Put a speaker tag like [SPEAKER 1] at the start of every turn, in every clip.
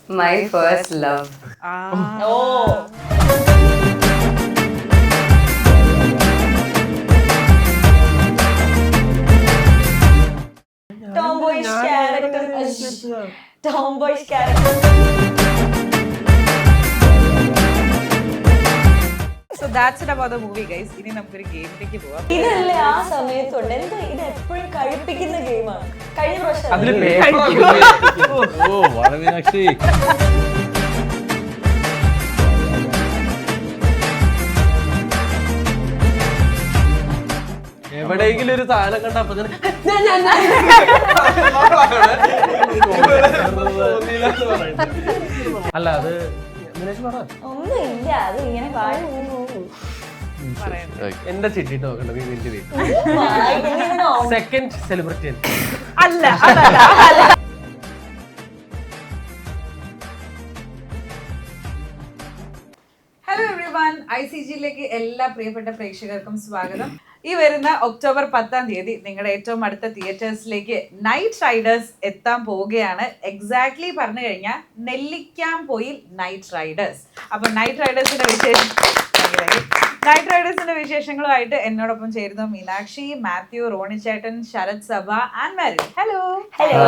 [SPEAKER 1] My first love.
[SPEAKER 2] Tomboyish character. Tomboyish character.
[SPEAKER 3] So that's it about the movie, guys. ഇനി നമുക്കൊരു ഗെയിമിലേക്ക് പോവാം.
[SPEAKER 2] ഇതല്ലേ ആ സമയത്തുണ്ട് എന്താ ഇത് എപ്പോഴും കഴിപ്പിക്കുന്ന ഗെയിമാണ്. കഴിഞ്ഞ പ്രാവശ്യം
[SPEAKER 4] അതില് പേപ്പർ
[SPEAKER 5] ഓ വളമീനാക്ഷി
[SPEAKER 4] എവിടെയെങ്കിലും ഒരു സാധനം കണ്ട അപ്പൊ തന്നെ അല്ല അത് ദിനേശ് പറ
[SPEAKER 2] ഒന്നുമില്ല അത് ഇങ്ങനെ
[SPEAKER 4] എന്റെ ചിട്ടിട്ട് നോക്കണ്ട നീ നിന്റെ സെക്കൻഡ് സെലിബ്രിറ്റി
[SPEAKER 3] അല്ല അതല്ല. ഹലോ എവ്രിവൺ, ICGയിലേക്ക് എല്ലാ പ്രിയപ്പെട്ട പ്രേക്ഷകർക്കും സ്വാഗതം. ഈ വരുന്ന ഒക്ടോബർ 10 നിങ്ങളുടെ ഏറ്റവും അടുത്ത തിയേറ്റേഴ്സിലേക്ക് നൈറ്റ് റൈഡേഴ്സ് എത്താൻ പോവുകയാണ്. എക്സാക്ട്ലി പറഞ്ഞു കഴിഞ്ഞാൽ നെല്ലിക്കാംപൊയിൽ നൈറ്റ് റൈഡേഴ്സ്. അപ്പൊ നൈറ്റ് റൈഡേഴ്സിന്റെ വിശേഷങ്ങളുമായിട്ട് എന്നോടൊപ്പം ചേരുന്നു മീനാക്ഷി, മാത്യു, റോണിച്ചേട്ടൻ, ശരത് സഭ ആൻഡ് മാരി. ഹലോ.
[SPEAKER 4] ഹലോ.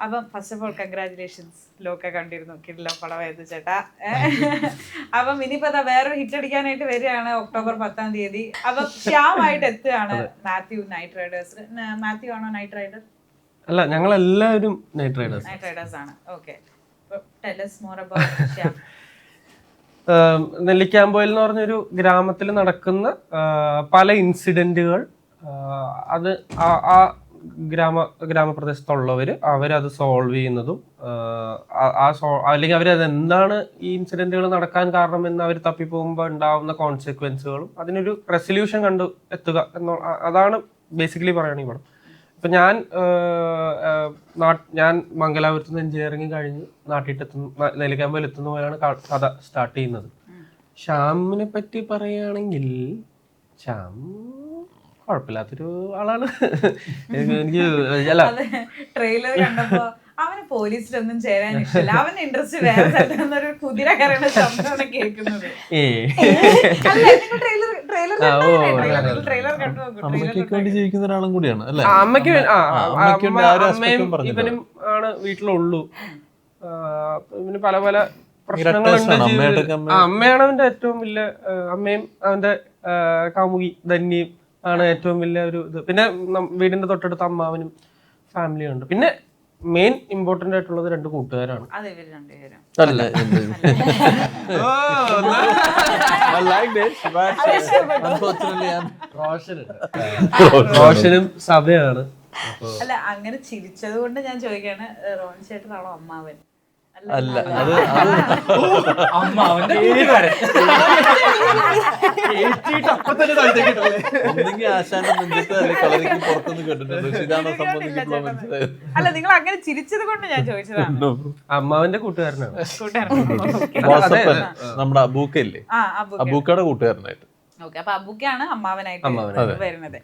[SPEAKER 3] അപ്പം ഫസ്റ്റ് ഓഫ് ഓൾ കൺഗ്രാറ്റുലേഷൻസ്. ലോക്ക കണ്ടിരുന്നു, കിടിലം പടമായിരുന്നു ചേട്ടാ. അപ്പം ഇനിയിപ്പോ വേറൊരു ഹിറ്റ് അടിക്കാനായിട്ട് വരികയാണ് ഒക്ടോബർ 10. അപ്പം ശ്യാമായിട്ട് എത്തുകയാണ് മാത്യു നൈറ്റ് റൈഡേഴ്സ്. മാത്യു ആണോ നൈറ്റ് റൈഡർ?
[SPEAKER 4] അല്ല ഞങ്ങൾ എല്ലാവരും നൈറ്റ് റൈഡേഴ്സ്.
[SPEAKER 3] നൈറ്റ് റൈഡേഴ്സ് ആണ്. Okay, tell us more about Shyam.
[SPEAKER 4] Nellikkampoyil എന്ന് പറഞ്ഞൊരു ഗ്രാമത്തിൽ നടക്കുന്ന പല ഇൻസിഡന്റുകൾ അത് ആ ഗ്രാമപ്രദേശത്തുള്ളവര് അവരത് സോൾവ് ചെയ്യുന്നതും അല്ലെങ്കിൽ അവരത് എന്താണ് ഈ ഇൻസിഡന്റുകൾ നടക്കാൻ കാരണം എന്ന് അവർ തപ്പിപ്പോകുമ്പോൾ ഉണ്ടാവുന്ന കോൺസിക്വൻസുകളും അതിനൊരു റെസൊല്യൂഷൻ കണ്ടു എത്തുക അതാണ് ബേസിക്കലി പറയുകയാണെങ്കിൽ പടം. ഇപ്പൊ ഞാൻ മംഗലാപുരത്ത് നിന്ന് എഞ്ചിനീയറിംഗ് കഴിഞ്ഞ് നെല്ലിക്കാമ്പോയിൽ എത്തുന്ന പോലെയാണ് കഥ സ്റ്റാർട്ട് ചെയ്യുന്നത്. ശ്യാമിനെ പറ്റി പറയുകയാണെങ്കിൽ ശ്യാം കുഴപ്പമില്ലാത്തൊരു ആളാണ്. എനിക്ക് അല്ല
[SPEAKER 3] ട്രെയിലർ കണ്ടപ്പോ അവന് പോലീസിലൊന്നും ചേരാൻ ഇഷ്ടമില്ല, അവന്റെ ഇൻട്രസ്റ്റ് വേറെ സ്ഥലത്തൊരു കുതിര കയറുന്ന ശബ്ദമാണ് കേൾക്കുന്നത്. ട്രെയിലർ കണ്ടു നോക്കും.
[SPEAKER 5] അമ്മയ്ക്ക് വേണ്ടി ജീവിക്കുന്ന ഒരാളും കൂടിയാണ് അല്ലെ?
[SPEAKER 4] അമ്മയ്ക്ക് അമ്മയും ഇവനും ആണ് വീട്ടിലുള്ളൂ. ഇവന് പല പല പ്രശ്നങ്ങളുണ്ട്. അമ്മയാണ് അവന്റെ ഏറ്റവും വലിയ, അമ്മയും അവന്റെ കാമുകി ധന്യയും ആണ് ഏറ്റവും വലിയ ഒരു ഇത്. പിന്നെ വീടിന്റെ തൊട്ടടുത്ത് അമ്മാവനും ഫാമിലിയും ഉണ്ട്. പിന്നെ മെയിൻ ഇമ്പോർട്ടന്റ് ആയിട്ടുള്ളത് 2 കൂട്ടുകാരാണ്. റോഷനും സഭയാണ്.
[SPEAKER 3] അല്ല, അങ്ങനെ ചിരിച്ചത് കൊണ്ട് ഞാൻ ചോദിക്കാണ്, റോൺ ചേട്ടനാണോ അമ്മാവൻ?
[SPEAKER 5] അല്ല, അത് ഒന്നെങ്കിൽ ആശാന്റെ നെഞ്ചത്ത് അല്ലെങ്കിൽ കളരിക്ക് പുറത്തുനിന്ന് കേട്ടിട്ടുണ്ട്. ഇതാണ് സംബന്ധിച്ചിട്ടുള്ള മനസ്സിലായത്.
[SPEAKER 3] അല്ല, നിങ്ങൾ അങ്ങനെ ചിരിച്ചത് കൊണ്ട് ഞാൻ ചോദിച്ചതാണ്.
[SPEAKER 4] അമ്മാവന്റെ കൂട്ടുകാരനാണ്.
[SPEAKER 5] നമ്മുടെ അബൂക്കയില്ലേ, അബൂക്കയുടെ കൂട്ടുകാരനായിട്ട്.
[SPEAKER 3] ഓക്കെ, അപ്പൊ അബൂക്കയാണ് അമ്മാവനായിട്ട് വരുന്നത്.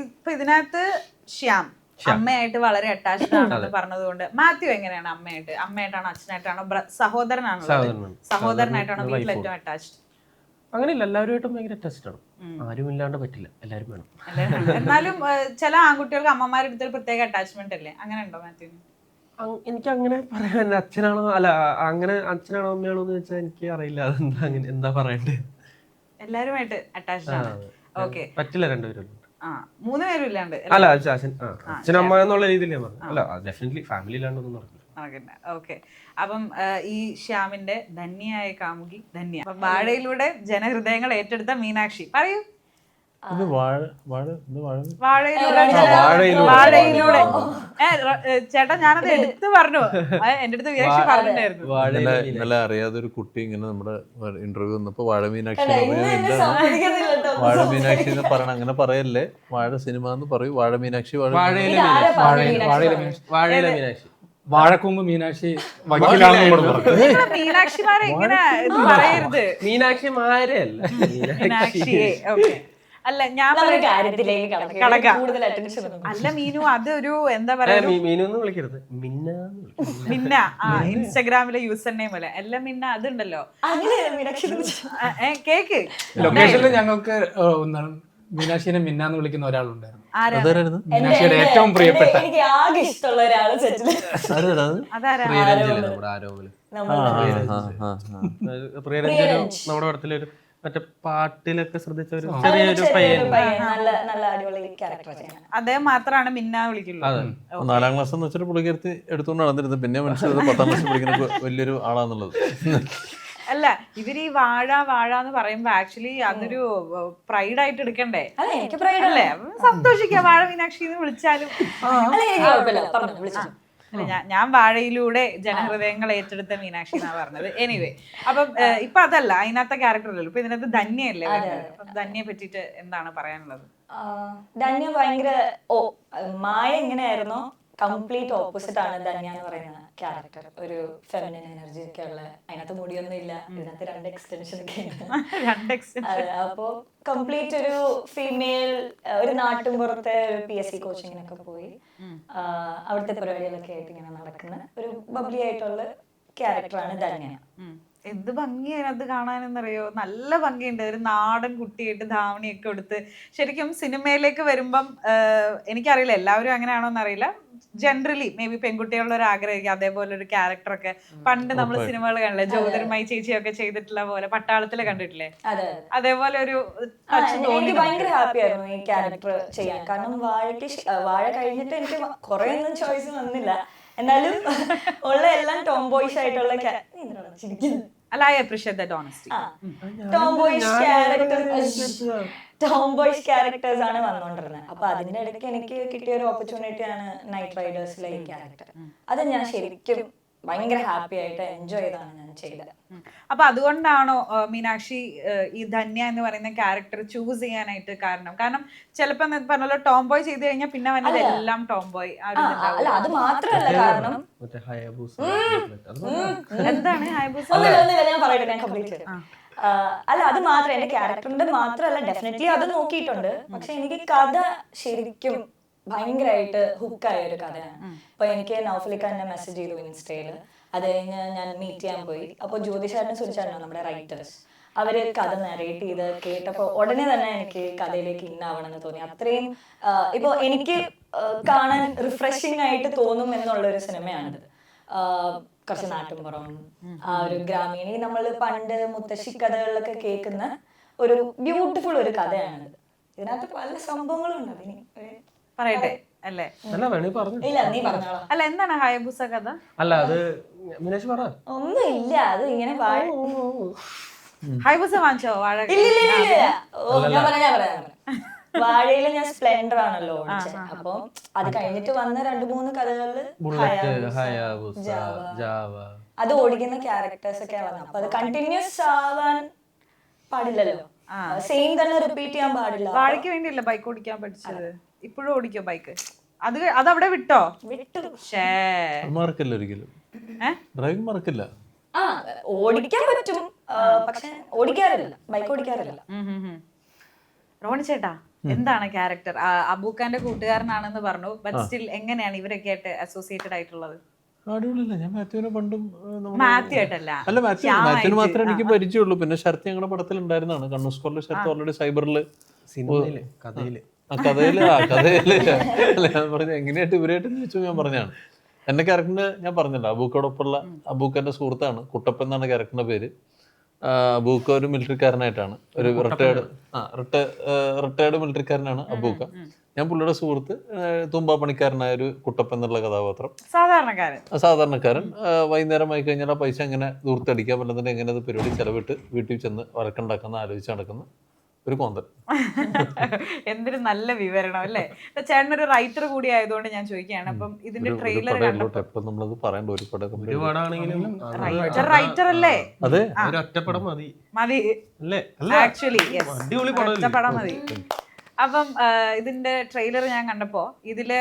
[SPEAKER 3] ഇപ്പൊ ഇതിനകത്ത് ശ്യാം അമ്മയായിട്ട് വളരെ അറ്റാച്ച്ഡ് ആണെന്ന് പറഞ്ഞതുകൊണ്ട് മാത്യു എങ്ങനെയാണ് അമ്മയായിട്ടാണോ അച്ഛനായിട്ടാണോ സഹോദരനായിട്ടാണോ വീട്ടിൽ ഏറ്റവും അറ്റാച്ച്ഡ്?
[SPEAKER 4] അങ്ങനെയില്ല, എല്ലാവരുമായിട്ടും ഭയങ്കര അറ്റാച്ച്ഡ് ആണ്. ആരും ഇല്ലാണ്ട് പറ്റില്ല, എല്ലാവരും വേണം.
[SPEAKER 3] എന്നാലും ചില ആൺകുട്ടികൾക്ക് അമ്മമാരുടെ അടുത്തൊരു പ്രത്യേക അറ്റാച്ച്മെന്റ് അല്ലേ, അങ്ങനെ ഉണ്ടോ മാത്യു?
[SPEAKER 4] എനിക്ക് അങ്ങനെ പറയാൻ അച്ഛനാണോ അല്ല അങ്ങനെ അച്ഛനാണോ അമ്മയാണോ എന്ന് വെച്ചാൽ എനിക്ക് അറിയില്ല. അതെന്താ അങ്ങനെ എന്താ പറയണ്ടേ?
[SPEAKER 3] എല്ലാരുമായിട്ട് അറ്റാച്ച്ഡ് ആണ്. ഓക്കെ,
[SPEAKER 4] പറ്റില്ല രണ്ടുപേരും.
[SPEAKER 3] 3 പേരും ഇല്ലാണ്ട്
[SPEAKER 4] അല്ല അച്ഛൻ അമ്മ എന്നുള്ള രീതിയിൽ ഞാൻ പറഞ്ഞു. അല്ല ഡെഫിനറ്റ്ലി ഫാമിലി ഇല്ലാണ്ടൊന്നും നടക്കില്ല.
[SPEAKER 3] ഓക്കെ, അപ്പം ഈ ശ്യാമിന്റെ ധന്യയായ കാമുകി ധന്യ, വാഴയിലൂടെ ജനഹൃദയങ്ങൾ ഏറ്റെടുത്ത മീനാക്ഷി. പറയൂ. വാഴയിലൂടെ ചേട്ടാ, ഞാനത് എടുത്തു പറഞ്ഞു. എന്റെ അടുത്ത് മീനാക്ഷി പറഞ്ഞിട്ടുണ്ടായിരുന്നു.
[SPEAKER 5] ഇന്നലെ അറിയാതെ ഒരു കുട്ടി ഇങ്ങനെ നമ്മുടെ ഇന്റർവ്യൂ വന്നപ്പോ വാഴ മീനാക്ഷി വാഴ മീനാക്ഷി എന്ന് പറയണം. അങ്ങനെ പറയല്ലേ, വാഴ സിനിമ എന്ന് പറയൂ. വാഴ മീനാക്ഷി
[SPEAKER 6] വാഴക്കൊമ്പ് മീനാക്ഷി
[SPEAKER 3] മീനാക്ഷിമാരെ ഇങ്ങനെ പറയരുത്.
[SPEAKER 4] മീനാക്ഷിമാരെ അല്ല,
[SPEAKER 3] മീനാക്ഷിയെ. ഓക്കെ, അല്ല ഞാൻ
[SPEAKER 2] നമ്മളൊരു കാര്യത്തിലേക്ക്
[SPEAKER 3] കടക്കാം.
[SPEAKER 2] കടക്കാം. കൂടുതൽ അറ്റൻഷൻ
[SPEAKER 3] അല്ല മീനു, അതൊരു എന്താ പറയാ,
[SPEAKER 4] മീനൊന്നും വിളിക്കരുത്,
[SPEAKER 3] മിന്ന ഇൻസ്റ്റാഗ്രാമിലെ യൂസർ നെയിം പോലെ എല്ലാം മിന്ന അതുണ്ടല്ലോ.
[SPEAKER 2] അങ്ങനെയല്ല മീനാക്ഷി
[SPEAKER 3] കേക്ക്
[SPEAKER 6] ലൊക്കേഷനിൽ ഞങ്ങൾക്ക് മീനാക്ഷിനെ മിന്നാന്ന് വിളിക്കുന്ന ഒരാളുണ്ടായിരുന്നു.
[SPEAKER 5] അതാരായിരുന്നു?
[SPEAKER 6] മീനാക്ഷിയുടെ ഏറ്റവും പ്രിയപ്പെട്ട
[SPEAKER 2] എനിക്ക് ആകെ ഇഷ്ടമുള്ള ഒരാള് സെറ്റില്
[SPEAKER 5] ആരാടാ അത്?
[SPEAKER 3] അതാരാ?
[SPEAKER 4] പ്രിയരഞ്ജനും നമ്മുടെ പടത്തിലൊരു മറ്റേ പാട്ടിലൊക്കെ ശ്രദ്ധിച്ച ഒരു ചെറിയൊരു പയ്യൻ.
[SPEAKER 2] നല്ല അടിപൊളി ക്യാരക്ടർ ചെയ്യാൻ.
[SPEAKER 3] അദ്ദേഹം മാത്രമാണ് മിന്ന വിളിക്കുള്ളൂ.
[SPEAKER 5] 4ാം ക്ലാസ് എന്ന് വെച്ചിട്ട് പുള്ളിക്കരുത്തി എടുത്തുകൊണ്ട് നടന്നിരുന്നത്. പിന്നെ മനസ്സിലായത് 10ാം ക്ലാസ് പഠിക്കുന്ന വലിയൊരു ആളാന്നുള്ളത്.
[SPEAKER 3] അല്ല ഇവര് ഈ വാഴ എന്ന് പറയുമ്പോ ആക്ച്വലി അതൊരു പ്രൈഡ് ആയിട്ട് എടുക്കണ്ടേ?
[SPEAKER 2] അല്ല എനിക്ക് പ്രൈഡ്
[SPEAKER 3] അല്ലേ? സന്തോഷിക്കാം വാഴ മീനാക്ഷി എന്ന് വിളിച്ചാലും.
[SPEAKER 2] അല്ല എനിക്ക് കുഴപ്പമില്ല, പറഞ്ഞു വിളിച്ചു.
[SPEAKER 3] അല്ല ഞാൻ വാഴയിലൂടെ ജനഹൃദയങ്ങൾ ഏറ്റെടുത്ത മീനാക്ഷി എന്നാ പറഞ്ഞത്. എനിവേ, അപ്പം ഇപ്പൊ അതല്ല അതിനകത്തെ ക്യാരക്ടർ അല്ലല്ലോ, ഇപ്പൊ ഇതിനകത്ത് ധന്യല്ലേ വരുന്നത്. അപ്പം ധന്യയെ പറ്റിട്ട് എന്താണ് പറയാനുള്ളത്?
[SPEAKER 2] ധന്യ ഭയങ്കര മായ എങ്ങനെയായിരുന്നോ കംപ്ലീറ്റ് ഓപ്പോസിറ്റ് ആണ് ധന്യ എന്ന് പറയുന്ന ക്യാരക്ടർ. ഒരു ഫെമിനിൻ എനർജി ഒക്കെ ഉള്ള, അതിനകത്ത് മുടിയൊന്നും ഇല്ല, ഇതിനകത്ത് 2 എക്സ്റ്റൻഷൻ ഒക്കെ ഉണ്ട്. അപ്പോ കംപ്ലീറ്റ് ഒരു ഫീമെയിൽ, ഒരു നാട്ടിൻപുറത്തെ ഒരു PSC കോച്ചിങ്ങിനൊക്കെ പോയി അവിടുത്തെ പരിപാടികളൊക്കെ ആയിട്ട് ഇങ്ങനെ നടക്കുന്ന ഒരു ബബ്ലി ആയിട്ടുള്ള ക്യാരക്ടറാണ് ധന്യ.
[SPEAKER 3] എന്ത് ഭംഗിയാണ് അത് കാണാനെന്നറിയോ, നല്ല ഭംഗിയുണ്ട്. ഒരു നാടൻ കുട്ടിയായിട്ട് ധാവണിയൊക്കെ എടുത്ത്. ശരിക്കും സിനിമയിലേക്ക് വരുമ്പം എനിക്കറിയില്ല എല്ലാവരും അങ്ങനെയാണോ എന്നറിയില്ല, ജനറലി മേ ബി പെൺകുട്ടികളുടെ ഒരു ആഗ്രഹമായിരിക്കും അതേപോലെ ഒരു ക്യാരക്ടറൊക്കെ. പണ്ട് നമ്മൾ സിനിമകൾ കണ്ടില്ലേ, ജ്യോതിർമയി ചേച്ചിയൊക്കെ ചെയ്തിട്ടുള്ള പോലെ, പട്ടാളത്തിൽ കണ്ടിട്ടില്ലേ, അതേപോലെ ഒരു
[SPEAKER 2] എനിക്ക് ഭയങ്കര ഹാപ്പി ആയിരുന്നു ഈ ക്യാരക്ടർ ചെയ്യാൻ. കാരണം വാഴ കഴിഞ്ഞിട്ട് എനിക്ക് കുറെ ഒന്നും ചോയ്സ് വന്നില്ല, എന്നാലും ഉള്ള എല്ലാം ടോംബോയ്സ് ആയിട്ടുള്ള
[SPEAKER 3] അല്ല, I appreciate that honesty.
[SPEAKER 2] Tomboys characters ആണ് വന്നോണ്ടിരുന്നത്. അപ്പൊ അതിന്റെ ഇടയ്ക്ക് എനിക്ക് കിട്ടിയ ഒരു ഓപ്പർച്യൂണിറ്റിയാണ് നൈറ്റ് റൈഡേഴ്സിലെ ഈ ക്യാരക്ടർ. അത് ഞാൻ ശരിക്കും ഭയങ്കര ഹാപ്പി ആയിട്ട് എൻജോയ് ചെയ്താണ് ഞാൻ ചെയ്തത്.
[SPEAKER 3] അപ്പൊ അതുകൊണ്ടാണോ മീനാക്ഷി ഈ ധന്യ എന്ന് പറയുന്ന ക്യാരക്ടർ ചൂസ് ചെയ്യാനായിട്ട് കാരണം? കാരണം ചിലപ്പോ പറഞ്ഞല്ലോ ടോംബോയ് ചെയ്ത് കഴിഞ്ഞാൽ പിന്നെ വന്നത് എല്ലാം ടോംബോയ്.
[SPEAKER 2] അല്ല അത് മാത്രല്ല, കാരണം
[SPEAKER 3] എന്താണ് ഹയബൂസ?
[SPEAKER 2] ഞാൻ പറയട്ടെ, ഞാൻ കംപ്ലീറ്റ് ചെയ്യാം. അല്ല അത് മാത്രം, എന്റെ ക്യാരക്ടറിന്റെ മാത്രല്ല, ഡെഫിനറ്റ്ലി അത് നോക്കിയിട്ടുണ്ട്. പക്ഷെ എനിക്ക് കഥ ശരിക്കും ഭയങ്കരമായിട്ട് ഹുക്കായ ഒരു കഥയാണ്. അപ്പൊ എനിക്ക് നൗഫലിക്ക എന്നെ മെസ്സേജ് ചെയ്തു ഇൻസ്റ്റയില്. അത് കഴിഞ്ഞ് ഞാൻ മീറ്റ് ചെയ്യാൻ പോയി. അപ്പൊ ജ്യോതിഷാരനെ സുരിച്ചാണോ നമ്മുടെ റൈറ്റേഴ്സ്, അവര് കഥ നരേറ്റ് ചെയ്ത് കേട്ടപ്പോ ഉടനെ തന്നെ എനിക്ക് കഥയിലേക്ക് ഇന്നാവണമെന്ന് തോന്നി. അത്രയും ഇപ്പൊ എനിക്ക് കാണാൻ റിഫ്രഷിംഗ് ആയിട്ട് തോന്നും എന്നുള്ളൊരു സിനിമയാണിത്. കുറച്ച് നാട്ടിൻപുറം, ആ ഒരു ഗ്രാമീണി, നമ്മൾ പണ്ട് മുത്തശ്ശി കഥകളിലൊക്കെ കേൾക്കുന്ന ഒരു ബ്യൂട്ടിഫുൾ ഒരു കഥയാണിത്. ഇതിനകത്ത് പല സംഭവങ്ങളും ഉണ്ട്. അതിന്
[SPEAKER 3] പറയട്ടെ അല്ലേ?
[SPEAKER 2] ഇല്ല, നീ പറഞ്ഞോളാം.
[SPEAKER 3] അല്ല എന്താണ് ഹയബൂസ കഥ?
[SPEAKER 4] അല്ല അത് മീനാക്ഷി പറ.
[SPEAKER 2] ഒന്നും ഇല്ല, അത് ഇങ്ങനെ
[SPEAKER 3] ഹയബൂസ വാങ്ങിച്ചോ വാഴ?
[SPEAKER 2] ഞാൻ പറയാം. വാഴയില് ഞാൻ സ്പ്ലെൻഡർ ആണല്ലോ ഓടിച്ചത്. അപ്പൊ അത് കഴിഞ്ഞിട്ട് വന്ന 2-3 കഥകളില് അത് ഓടിക്കുന്ന ക്യാരക്ടേഴ്സ് ഒക്കെ വന്നു. അപ്പൊ അത് കണ്ടിന്യൂസ് ആവാൻ പാടില്ലല്ലോ, സെയിം തന്നെ റിപ്പീറ്റ് ചെയ്യാൻ പാടില്ല.
[SPEAKER 3] വാഴയ്ക്ക് വേണ്ടിയല്ലേ ബൈക്ക് ഓടിക്കാൻ പഠിച്ചത്? ഇപ്പോഴും ഓടിക്കോ ബൈക്ക്? അതവിടെ വിട്ടോ?
[SPEAKER 2] വിട്ടു.
[SPEAKER 5] മറക്കില്ല ഒരിക്കലും, ഡ്രൈവിംഗ് മറക്കില്ല.
[SPEAKER 2] ഓടിക്കാൻ പറ്റും, പക്ഷെ ഓടിക്കാറില്ല, ബൈക്ക് ഓടിക്കാറില്ല.
[SPEAKER 3] റോണി ചേട്ടാ, എന്താണ് ക്യാരക്ടർ? അബൂക്കാന്റെ കൂട്ടുകാരനാണെന്ന് പറഞ്ഞു, ബട്ട് സ്റ്റിൽ എങ്ങനെയാണ് ഇവരൊക്കെ ആയിട്ട് അസോസിയേറ്റഡ് ആയിട്ടുള്ളത്?
[SPEAKER 5] അടിപൊളിയല്ല. ഞാൻ മാത്യുവിനെ പണ്ടും
[SPEAKER 3] മാത്യു ആയിട്ടല്ല,
[SPEAKER 5] അല്ല മാത്യുവിന് മാത്രമേ എനിക്ക് പരിചയമുള്ളൂ. പിന്നെ ശരത്ത് ഞങ്ങളുടെ പടത്തിൽ ഉണ്ടായിരുന്നതാണ്. കണ്ണൂർ സ്കോറിലെ ശരത്ത് ഓൾറെഡി സൈബറില് കഥയില് ഞാൻ പറഞ്ഞ എങ്ങനെയായിട്ട് ഇവരായിട്ട് ചോദിച്ചു ഞാൻ പറഞ്ഞാണ്. എന്റെ ക്യാരക്ടറിന് ഞാൻ പറഞ്ഞല്ലോ, അബൂക്കോടൊപ്പമുള്ള അബൂക്കന്റെ സുഹൃത്താണ് കുട്ടപ്പൻ എന്നാണ് ക്യാരക്ടറിന്റെ പേര്. അബൂക്ക ഒരു മിലിറ്ററിക്കാരനായിട്ടാണ്, ഒരു റിട്ടയർഡ് മിലിറ്ററിക്കാരനാണ് അബൂക്ക. ഞാൻ പുള്ളിയുടെ സുഹൃത്ത്, തുമ്പ പണിക്കാരനായ ഒരു കുട്ടപ്പൻ എന്നുള്ള കഥാപാത്രം. സാധാരണക്കാരൻ. വൈകുന്നേരമായി കഴിഞ്ഞാൽ ആ പൈസ എങ്ങനെ ദൂർത്തടിക്കാൻ പറ്റുന്നതിന് എങ്ങനെ അത് പരിപാടി ചെലവിട്ട് വീട്ടിൽ ചെന്ന് വഴക്കുണ്ടാക്കുന്ന ആലോചിച്ച് നടക്കുന്ന ഒരു കോന്തൻ.
[SPEAKER 3] എന്തൊരു നല്ല വിവരണം അല്ലേ? ചേട്ടനൊരു റൈറ്റർ കൂടി ആയതുകൊണ്ട് ഞാൻ ചോദിക്കുകയാണ്. അപ്പം ഇതിന്റെ ട്രെയിലർ
[SPEAKER 5] നമ്മളത് പറയണ്ട,
[SPEAKER 3] റൈറ്റർ അല്ലേ?
[SPEAKER 5] അതെ,
[SPEAKER 3] മതി ആക്ച്വലി, ഒറ്റപ്പടം മതി. അപ്പം ഇതിന്റെ ട്രെയിലർ ഞാൻ കണ്ടപ്പോ ഇതില്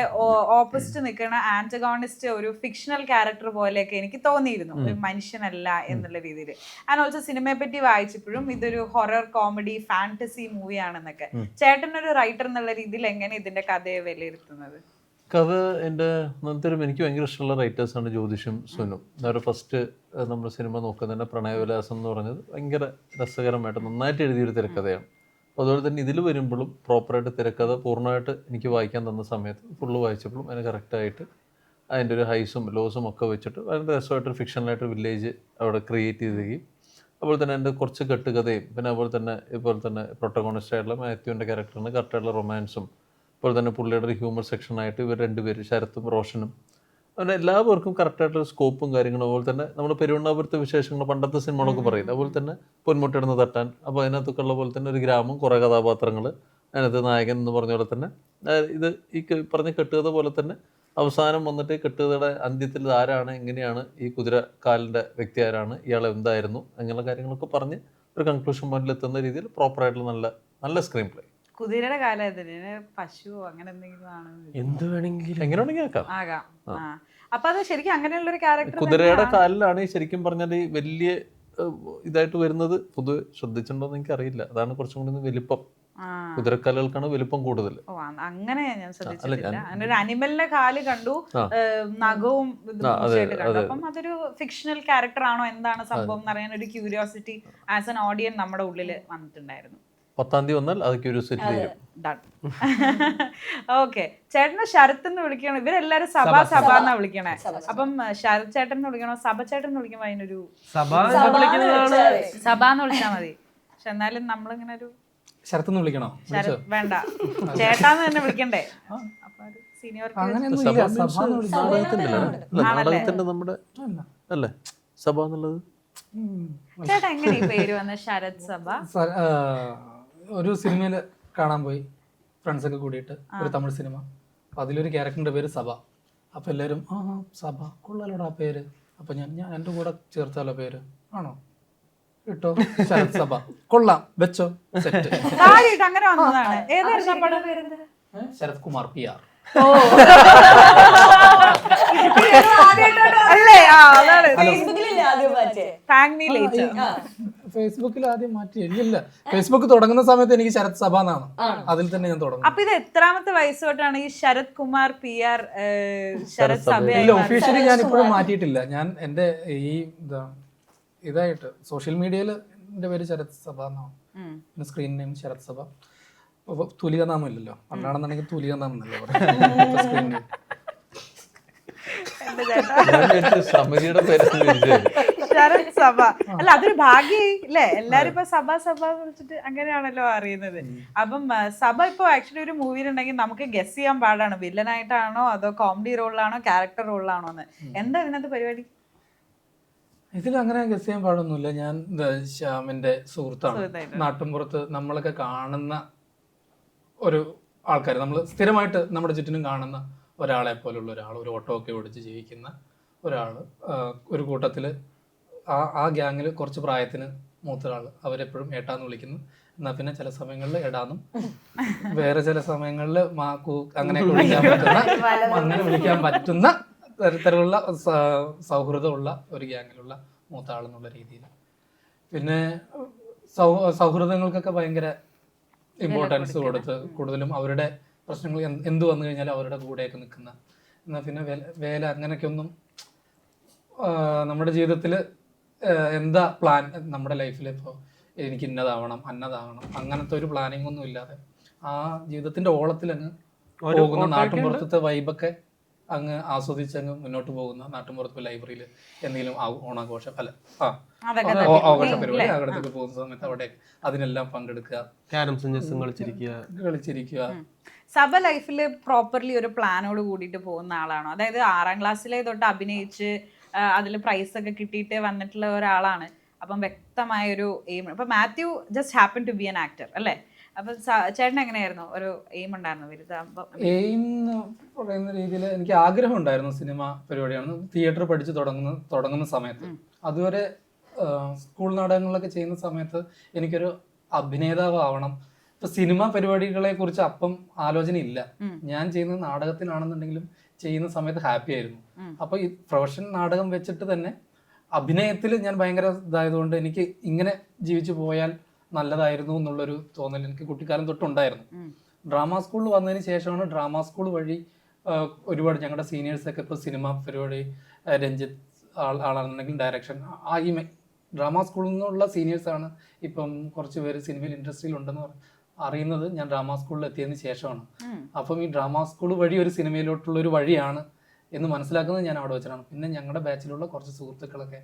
[SPEAKER 3] ഓപ്പോസിറ്റ് നിൽക്കുന്ന ആന്റഗോണിസ്റ്റ് ഒരു ഫിക്ഷണൽ ക്യാരക്ടർ പോലെയൊക്കെ എനിക്ക് തോന്നിയിരുന്നു, ഒരു മനുഷ്യനല്ല എന്നുള്ള രീതിയിൽ. ആൻഡ് ഓൾസോ സിനിമയെ പറ്റി വായിച്ചപ്പോഴും ഇതൊരു ഹൊറർ കോമഡി ഫാന്റസി മൂവിയാണെന്നൊക്കെ. ചേട്ടനൊരു റൈറ്റർ എന്നുള്ള രീതിയിൽ എങ്ങനെ ഇതിന്റെ കഥയെ വിലയിരുത്തുന്നത്?
[SPEAKER 5] കഥ എൻ്റെ നന്ദരും എനിക്ക് ഭയങ്കര ഇഷ്ടമുള്ള റൈറ്റേഴ്സാണ് ജ്യോതിഷും സുനും. അവരുടെ ഫസ്റ്റ് നമ്മൾ സിനിമ നോക്കുന്നതിൻ്റെ പ്രണയവിലാസം എന്ന് പറഞ്ഞത് ഭയങ്കര രസകരമായിട്ട് നന്നായിട്ട് എഴുതിയൊരു തിരക്കഥയാണ്. അപ്പോൾ അതുപോലെ തന്നെ ഇതിൽ വരുമ്പോഴും പ്രോപ്പറായിട്ട് തിരക്കഥ പൂർണ്ണമായിട്ട് എനിക്ക് വായിക്കാൻ തന്ന സമയത്ത് ഫുള്ള് വായിച്ചപ്പോഴും അതിന് കറക്റ്റായിട്ട് അതിൻ്റെ ഒരു ഹൈസും ലോസും ഒക്കെ വെച്ചിട്ട് വളരെ രസമായിട്ടൊരു ഫിക്ഷണലായിട്ടൊരു വില്ലേജ് അവിടെ ക്രിയേറ്റ് ചെയ്തുകയും അതുപോലെ തന്നെ എൻ്റെ കുറച്ച് കെട്ടുകഥയും പിന്നെ ഇതുപോലെ തന്നെ പ്രൊട്ടഗോണിസ്റ്റ് ആയിട്ടുള്ള മാത്യുവിൻ്റെ ക്യാരക്ടറിന് കറക്റ്റായിട്ടുള്ള റൊമാൻസും അതുപോലെ തന്നെ പുള്ളിയുടെ ഒരു ഹ്യൂമർ സെക്ഷനായിട്ട് ഇവർ രണ്ടുപേരും ശരത്തും റോഷനും അങ്ങനെ എല്ലാവർക്കും കറക്റ്റായിട്ടൊരു സ്കോപ്പും കാര്യങ്ങളും. അതുപോലെ തന്നെ നമ്മുടെ പെരുവണ്ണാപുരത്തെ വിശേഷങ്ങൾ പണ്ടത്തെ സിനിമകളൊക്കെ പറയുന്നത് അതുപോലെ തന്നെ പൊന്മുട്ടിടുന്ന തട്ടാൻ. അപ്പോൾ അതിനകത്തൊക്കെ ഉള്ള പോലെ തന്നെ ഒരു ഗ്രാമം, കുറേ കഥാപാത്രങ്ങൾ, അതിനകത്ത് നായകൻ എന്ന് പറഞ്ഞ പോലെ തന്നെ ഇത് ഈ പറഞ്ഞ കെട്ടുകഥ പോലെ തന്നെ അവസാനം വന്നിട്ട് കെട്ടുകഥയുടെ അന്ത്യത്തിൽ ആരാണ്, എങ്ങനെയാണ് ഈ കുതിരക്കാലിൻ്റെ വ്യക്തി ആരാണ്, ഇയാൾ എന്തായിരുന്നു, അങ്ങനെയുള്ള കാര്യങ്ങളൊക്കെ പറഞ്ഞ് ഒരു കൺക്ലൂഷൻ പോയിന്റിൽ എത്തുന്ന രീതിയിൽ പ്രോപ്പറായിട്ടുള്ള നല്ല സ്ക്രീൻ പ്ലേ.
[SPEAKER 3] കുതിരയുടെ കാലത്തിന് പശുവോ അങ്ങനെ എന്തെങ്കിലും ആണ്,
[SPEAKER 4] എന്ത് വേണമെങ്കിലും
[SPEAKER 5] എങ്ങനെ വേണമെങ്കിൽ
[SPEAKER 3] ആകാം. അപ്പൊ അത് ശരിക്കും അങ്ങനെയുള്ള ഒരു ക്യാരക്ടർ
[SPEAKER 5] കുതിരയുടെ കാലിലാണ് ശരിക്കും പറഞ്ഞാൽ ഈ വലിയ ഇതായിട്ട് വരുന്നത്. പൊതുവെ ശ്രദ്ധിച്ചിട്ടുണ്ടോന്ന് എനിക്ക് അറിയില്ല. അതാണ് കുറച്ചും കൂടി വലിപ്പം, കുതിരക്കാലുകൾക്കാണ് വലിപ്പം കൂടുതൽ.
[SPEAKER 3] അങ്ങനെ ഞാൻ ശ്രദ്ധിച്ചിട്ടില്ല. അങ്ങനെ ഒരു അനിമലിന്റെ കാല് കണ്ടു, നഖവും കണ്ടു. അപ്പം അതൊരു ഫിക്ഷണൽ ക്യാരക്ടർ ആണോ എന്താണ് സംഭവം എന്നറിയാൻ ഒരു ക്യൂരിയോസിറ്റി ആസ് എൻ ഓഡിയൻ നമ്മുടെ ഉള്ളിൽ വന്നിട്ടുണ്ടായിരുന്നു.
[SPEAKER 5] 10-ാം തീയതി വന്നാൽ അത് ക്യൂരിയോസിറ്റി ചെയ്യും.
[SPEAKER 3] ഓക്കെ, ചേട്ടനെ ശരത്ത് എന്ന് വിളിക്കണം. ഇവരെല്ലാരും സഭ എന്നാ വിളിക്കണേ. അപ്പം ശരത് ചേട്ടൻ എന്ന് വിളിക്കണോ സഭ ചേട്ടൻ എന്ന് വിളിക്കുമ്പോ അതിനൊരു സഭ എന്ന് വിളിച്ചാൽ മതി. പക്ഷെ എന്നാലും നമ്മളിങ്ങനെ ഒരു
[SPEAKER 6] ശരത്തെന്ന് വിളിക്കണോ?
[SPEAKER 3] വേണ്ട, ചേട്ടാന്ന് തന്നെ വിളിക്കണ്ടേ? അപ്പൊ ഒരു സീനിയർ
[SPEAKER 5] നാടകത്തിന്റെ നമ്മുടെ അല്ലേ സഭ എന്നുള്ളത്.
[SPEAKER 3] ചേട്ടാ എങ്ങനെ ഈ പേര് വന്ന ശരത് സഭ?
[SPEAKER 6] ഒരു സിനിമയിൽ കാണാൻ പോയി ഫ്രണ്ട്സൊക്കെ കൂടിയിട്ട്, ഒരു തമിഴ് സിനിമ. അപ്പം അതിലൊരു ക്യാരക്ടറിൻ്റെ പേര് സഭ. അപ്പം എല്ലാവരും സഭ കൊള്ളാലോടാ ആ പേര്. അപ്പം ഞാൻ എൻ്റെ കൂടെ ചേർത്താലോ പേര്? ആണോ, ഇട്ടോ ശരത് സഭ, കൊള്ളാം, വെച്ചോ, സെറ്റ്.
[SPEAKER 3] അങ്ങനെ വന്നതാണ്.
[SPEAKER 6] ശരത് കുമാർ PR. ഫേസ്ബുക്കിൽ ആദ്യം മാറ്റി. ഇല്ല, ഫേസ്ബുക്ക് തുടങ്ങുന്ന സമയത്ത് എനിക്ക് ശരത് സഭ എന്നാണ്, അതിൽ തന്നെ ഞാൻ തുടങ്ങും.
[SPEAKER 3] അപ്പൊ ഇത് എത്രാമത്തെ വയസ്സ് തൊട്ടാണ് ഈ ശരത് കുമാർ PR ശരത് സഭ?
[SPEAKER 6] ഇല്ല, ഒഫീഷ്യലി ഞാൻ ഇപ്പോഴും മാറ്റിയിട്ടില്ല. ഞാൻ എൻ്റെ ഈ ഇതായിട്ട് സോഷ്യൽ മീഡിയയിൽ എൻ്റെ പേര് ശരത് സഭ എന്നാണ്. പിന്നെ സ്ക്രീൻ നെയിം ശരത് സഭ. തുലികനാമം ഇല്ലല്ലോ, പണ്ടാണെന്നുണ്ടെങ്കിൽ തുലികനാമം എന്നല്ലേ പറയുന്നത് സ്ക്രീൻ നെയിം.
[SPEAKER 3] ശരത് സഭ അല്ല, അതൊരു ഭാഗ്യായി അല്ലേ? എല്ലാരും ഇപ്പൊ സഭ വിളിച്ചിട്ട് അങ്ങനെയാണല്ലോ അറിയുന്നത്. അപ്പം സഭ ഇപ്പൊ ആക്ച്വലി ഒരു മൂവിയിലുണ്ടെങ്കിൽ നമുക്ക് ഗസ് ചെയ്യാൻ പാടാണ്, വില്ലനായിട്ടാണോ അതോ കോമഡി റോളിലാണോ ക്യാരക്ടർ റോളിലാണോ എന്ന്. എന്താ ഇതിനകത്ത് പരിപാടി?
[SPEAKER 6] ഇതിൽ അങ്ങനെ ഗസ് ചെയ്യാൻ പാടൊന്നുമില്ല. ഞാൻ ശ്യാമിന്റെ സുഹൃത്താണ്. നാട്ടിൻപുറത്ത് നമ്മളൊക്കെ കാണുന്ന ഒരു ആൾക്കാർ, നമ്മൾ സ്ഥിരമായിട്ട് നമ്മുടെ ചുറ്റിനും കാണുന്ന ഒരാളെ പോലുള്ള ഒരാൾ, ഒരു ഓട്ടോ ഒക്കെ ഓടിച്ച് ജീവിക്കുന്ന ഒരാൾ. ഒരു കൂട്ടത്തിൽ ആ ഗ്യാങ്ങിൽ കുറച്ച് പ്രായത്തിന് മൂത്ത ഒരാൾ, അവരെപ്പോഴും ഏട്ടാന്ന് വിളിക്കുന്നു. എന്നാൽ പിന്നെ ചില സമയങ്ങളിൽ എടാന്നും, വേറെ ചില സമയങ്ങളിൽ മാക്കു, അങ്ങനെ വിളിക്കാൻ പറ്റുന്ന തരത്തിലുള്ള സൗഹൃദമുള്ള ഒരു ഗ്യാങ്ങിലുള്ള മൂത്ത ആളെന്നുള്ള രീതിയിൽ. പിന്നെ സൗഹൃദങ്ങൾക്കൊക്കെ ഭയങ്കര ഇമ്പോർട്ടൻസ് കൊടുത്ത് കൂടുതലും അവരുടെ പ്രശ്നങ്ങൾ എന്ത് വന്നു കഴിഞ്ഞാലും അവരുടെ കൂടെയൊക്കെ നിൽക്കുന്ന. എന്നാൽ പിന്നെ വേല അങ്ങനെയൊക്കെ ഒന്നും നമ്മുടെ ജീവിതത്തിൽ എന്താ പ്ലാൻ, നമ്മുടെ ലൈഫിൽ ഇപ്പോൾ എനിക്ക് ഇന്നതാവണം അന്നതാവണം അങ്ങനത്തെ ഒരു പ്ലാനിങ് ഒന്നും ഇല്ലാതെ ആ ജീവിതത്തിന്റെ ഓളത്തിൽ അങ്ങ് പോകുന്ന, നാട്ടിൻപുറത്തെ വൈബൊക്കെ അങ്ങ് ആസ്വദിച്ച് അങ്ങ് മുന്നോട്ട് പോകുന്ന, നാട്ടിൻപുറത്ത് ലൈബ്രറിയിൽ എന്തെങ്കിലും ഓണാഘോഷം ആഘോഷ പരിപാടി അവിടത്തേക്ക് പോകുന്ന സമയത്ത് അവിടെ അതിനെല്ലാം പങ്കെടുക്കുക, കളിച്ചിരിക്കുക.
[SPEAKER 3] സഭ ലൈഫിൽ പ്രോപ്പർലി ഒരു പ്ലാനോട് കൂടിയിട്ട് പോകുന്ന ആളാണോ? അതായത് 6ാം ക്ലാസ്സിലെ തൊട്ട് അഭിനയിച്ച് അതിൽ പ്രൈസ് ഒക്കെ കിട്ടിയിട്ട് വന്നിട്ടുള്ള ഒരാളാണ്. അപ്പം വ്യക്തമായ ഒരു എയിം. അപ്പൊ Mathew just happen to be an actor അല്ലേ? അപ്പൊ ചേട്ടൻ എങ്ങനെയായിരുന്നു, ഒരു എയിം ഉണ്ടായിരുന്നു വലുതാകുമ്പോൾ?
[SPEAKER 6] എയിം എന്ന് പറയുന്ന രീതിയിൽ എനിക്ക് ആഗ്രഹം ഉണ്ടായിരുന്നു. സിനിമ പരിപാടിയാണ് തിയേറ്റർ പഠിച്ച് തുടങ്ങുന്ന സമയത്ത്. അതുവരെ സ്കൂൾ നാടകങ്ങളിലൊക്കെ ചെയ്യുന്ന സമയത്ത് എനിക്കൊരു അഭിനേതാവ് ആവണം, ഇപ്പൊ സിനിമ പരിപാടികളെ കുറിച്ച് അപ്പം ആലോചന ഇല്ല. ഞാൻ ചെയ്യുന്നത് നാടകത്തിനാണെന്നുണ്ടെങ്കിലും ചെയ്യുന്ന സമയത്ത് ഹാപ്പി ആയിരുന്നു. അപ്പൊ ഈ പ്രൊഫഷൻ നാടകം വെച്ചിട്ട് തന്നെ അഭിനയത്തിൽ ഞാൻ ഭയങ്കര ഇതായതുകൊണ്ട് എനിക്ക് ഇങ്ങനെ ജീവിച്ചു പോയാൽ നല്ലതായിരുന്നു എന്നുള്ളൊരു തോന്നൽ എനിക്ക് കുട്ടിക്കാലം തൊട്ടുണ്ടായിരുന്നു. ഡ്രാമ സ്കൂളിൽ വന്നതിന് ശേഷമാണ് ഡ്രാമ സ്കൂൾ വഴി ഒരുപാട് ഞങ്ങളുടെ സീനിയേഴ്സൊക്കെ ഇപ്പോൾ സിനിമ പരിപാടി രഞ്ജിത്ത് ആളാണെന്നുണ്ടെങ്കിൽ ഡയറക്ഷൻ ഈ ഡ്രാമ സ്കൂളിൽ നിന്നുള്ള സീനിയേഴ്സാണ് ഇപ്പം കുറച്ച് പേര് സിനിമയിൽ ഇൻഡസ്ട്രിയിൽ ഉണ്ടെന്ന് അറിയുന്നത് ഞാൻ ഡ്രാമ സ്കൂളിൽ എത്തിയതിന് ശേഷമാണ്. അപ്പം ഈ ഡ്രാമ സ്കൂൾ വഴി ഒരു സിനിമയിലോട്ടുള്ള ഒരു വഴിയാണ് എന്ന് മനസ്സിലാക്കുന്നത് ഞാൻ അവിടെ വെച്ചിട്ടാണ്. പിന്നെ ഞങ്ങളുടെ ബാച്ചിലുള്ള കുറച്ച് സുഹൃത്തുക്കളൊക്കെ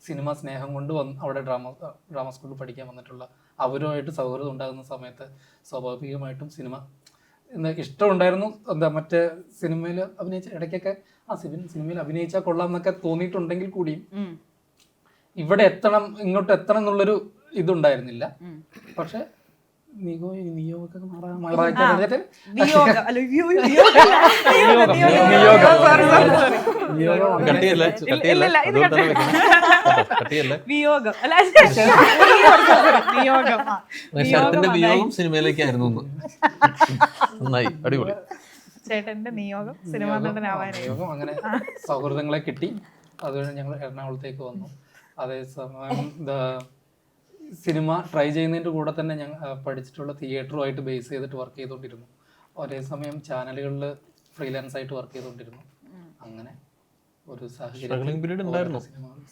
[SPEAKER 6] സിനിമ സ്നേഹം കൊണ്ട് അവിടെ ഡ്രാമ സ്കൂളിൽ പഠിക്കാൻ വന്നിട്ടുള്ള അവരുമായിട്ട് സൗഹൃദം ഉണ്ടാകുന്ന സമയത്ത് സ്വാഭാവികമായിട്ടും സിനിമ ഇഷ്ടമുണ്ടായിരുന്നു. മറ്റേ സിനിമയിൽ അഭിനയിച്ച ഇടയ്ക്കൊക്കെ സിനിമയിൽ അഭിനയിച്ചാൽ കൊള്ളാം എന്നൊക്കെ തോന്നിയിട്ടുണ്ടെങ്കിൽ കൂടിയും ഇവിടെ ഇങ്ങോട്ട് എത്തണം എന്നുള്ളൊരു ഇതുണ്ടായിരുന്നില്ല. പക്ഷെ
[SPEAKER 5] സിനിമയിലേക്കായിരുന്നു. നന്നായി, അടിപൊളി.
[SPEAKER 3] ചേട്ടന്റെ നിയോഗം സിനിമാ നടനാവാനായിരുന്നു.
[SPEAKER 6] അങ്ങനെ സൗഹൃദങ്ങളെ കിട്ടി. അതുകൊണ്ട് ഞങ്ങൾ എറണാകുളത്തേക്ക് വന്നു. അതേസമയം സിനിമ ട്രൈ ചെയ്യുന്നതിൻ്റെ കൂടെ തന്നെ ഞാൻ പഠിച്ചിട്ടുള്ള തിയേറ്ററുമായിട്ട് ബേസ് ചെയ്തിട്ട് വർക്ക് ചെയ്തുകൊണ്ടിരുന്നു. ഒരേ സമയം ചാനലുകളിൽ ഫ്രീലാൻസ് ആയിട്ട് വർക്ക് ചെയ്തുകൊണ്ടിരുന്നു. അങ്ങനെ ഒരു